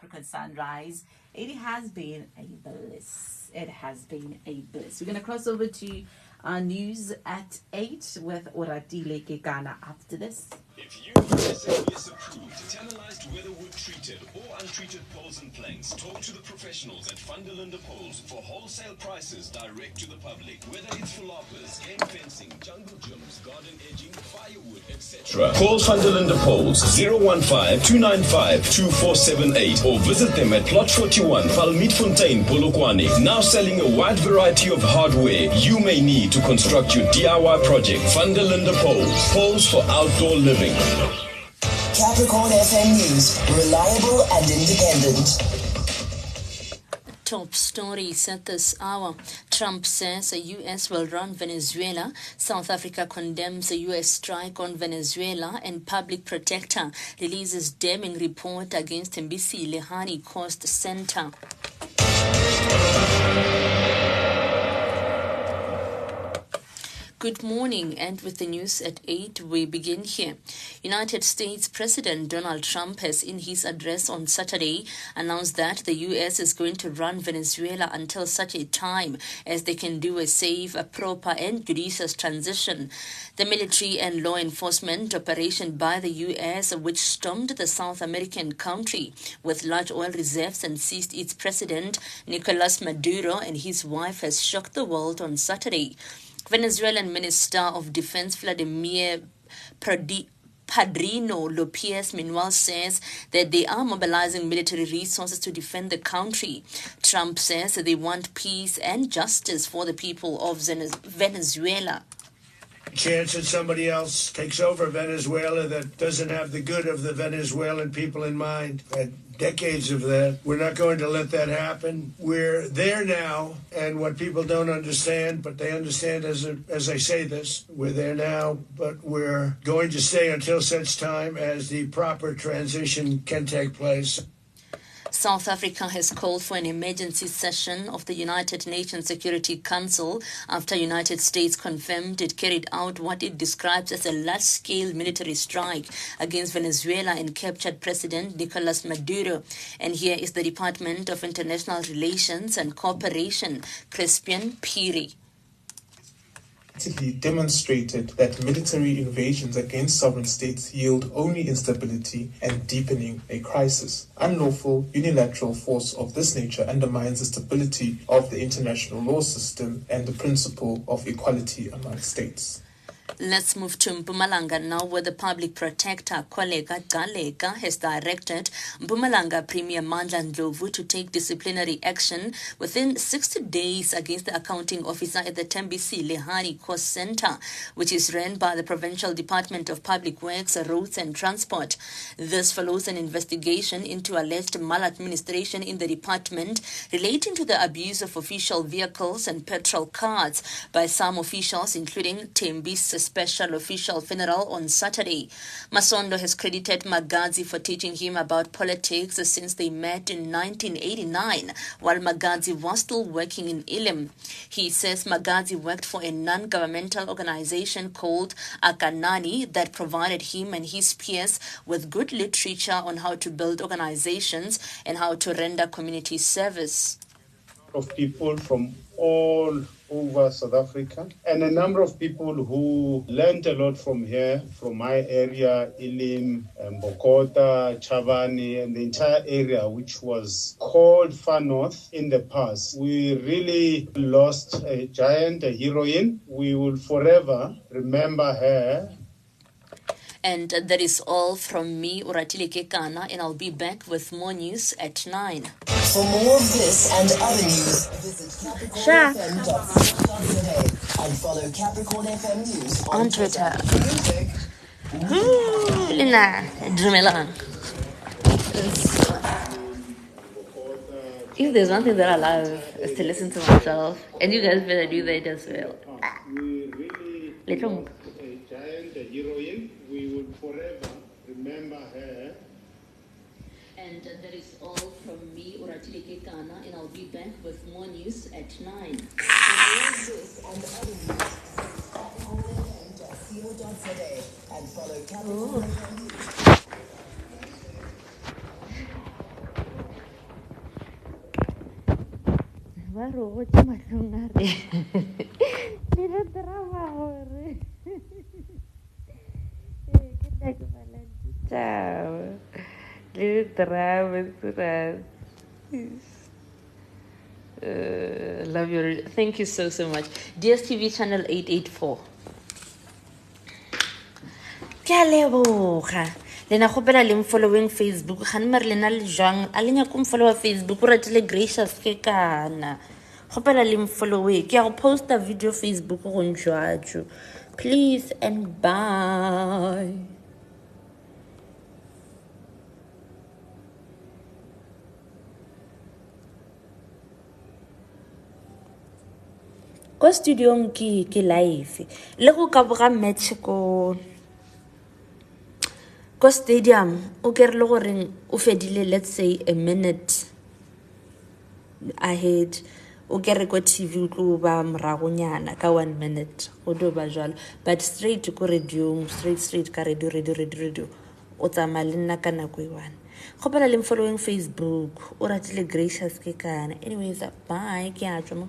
African sunrise. It has been a bliss. It has been a bliss. We're going to cross over to our news at 8 with Oratile Kekana after this. If you SABS approved, analyzed whether wood treated or untreated poles and planks, talk to the professionals at Funderlander Poles for wholesale prices direct to the public. Whether it's for loppers, game fencing, jungle gyms, garden edging, firewood, etc. Call Funderlander Poles 015-295-2478 or visit them at Plot 41, Falmeetfontein, Polokwane. Now selling a wide variety of hardware you may need to construct your DIY project. Funderlander Poles, poles for outdoor living. Capricorn FM News, reliable and independent. Top stories at this hour. Trump says the U.S. will run Venezuela. South Africa condemns the U.S. strike on Venezuela, and Public Protector releases damning report against Mbisi Lehani Coast Center. Good morning, and with the news at 8, we begin here. United States President Donald Trump has, in his address on Saturday, announced that the U.S. is going to run Venezuela until such a time as they can do a safe, a proper, and judicious transition. The military and law enforcement operation by the U.S., which stormed the South American country with large oil reserves and seized its president, Nicolas Maduro, and his wife, has shocked the world on Saturday. Venezuelan Minister of Defense Vladimir Padrino Lopez meanwhile says that they are mobilizing military resources to defend the country. Trump says that they want peace and justice for the people of Venezuela. Chance that somebody else takes over Venezuela that doesn't have the good of the Venezuelan people in mind. Had decades of that. We're not going to let that happen. We're there now, and what people don't understand, but they understand as I say this, we're there now, but we're going to stay until such time as the proper transition can take place. South Africa has called for an emergency session of the United Nations Security Council after United States confirmed it carried out what it describes as a large-scale military strike against Venezuela and captured President Nicolas Maduro. And here is the Department of International Relations and Cooperation, Crispian Piri. Demonstrated that military invasions against sovereign states yield only instability and deepening a crisis. Unlawful, unilateral force of this nature undermines the stability of the international law system and the principle of equality among states. Let's move to Mpumalanga now, where the Public Protector, Koleka Galeka, has directed Mpumalanga Premier Mandla Ndlovu to take disciplinary action within 60 days against the accounting officer at the Tembisi Lehani Coast Center, which is run by the Provincial Department of Public Works, Roads and Transport. This follows an investigation into alleged maladministration in the department relating to the abuse of official vehicles and petrol cards by some officials, including Tembisi Special Official Funeral on Saturday. Masondo has credited Magazi for teaching him about politics since they met in 1989, while Magazi was still working in Ilim. He says Magazi worked for a non-governmental organization called Akanani that provided him and his peers with good literature on how to build organizations and how to render community service. Of people from all over South Africa, and a number of people who learned a lot from here, from my area, Ilim, Bokota, Chavani, and the entire area, which was called Far North in the past. We really lost a giant, a heroine. We will forever remember her. And that is all from me, Oratile Kekana, and I'll be back with more news at 9. For more of this and other news, visit CapricornFM.co.za and follow Capricorn FM News on Twitter. If there's one thing that I love, is to listen to myself, and you guys better do that as well. Little. A giant, a heroine. We will forever remember her. And that is all from me, Oratile Kekana, and I'll be back with more news at 9. For more of this and other news, capricornfm.co.za and follow Capricorn FM News. ba re go tša mahlong a re le re drama gore ke nna ke balantitšao le drama serious. Love your thank you so much. DSTV channel 884. Ke a leboga le na gopela le following Facebook ga nne re lena le jang a le nya go follow Facebook Oratile Gracious Kekana gopela le follow ke ya go posta video Facebook go ntšhwatšo. Please and bye. Ko studio ke live le go ka boga match ko stadium o ke re le gore o fedile let's say a minute ahead o ke re ko TV o tlo ba moragonyana ka 1 minute go do ba jalo but straight ko radio straight ka radio o tsama le nna ka nako e one gopela le following Facebook Oratile Gracious Kekana. Anyways, bye ke a tswa mo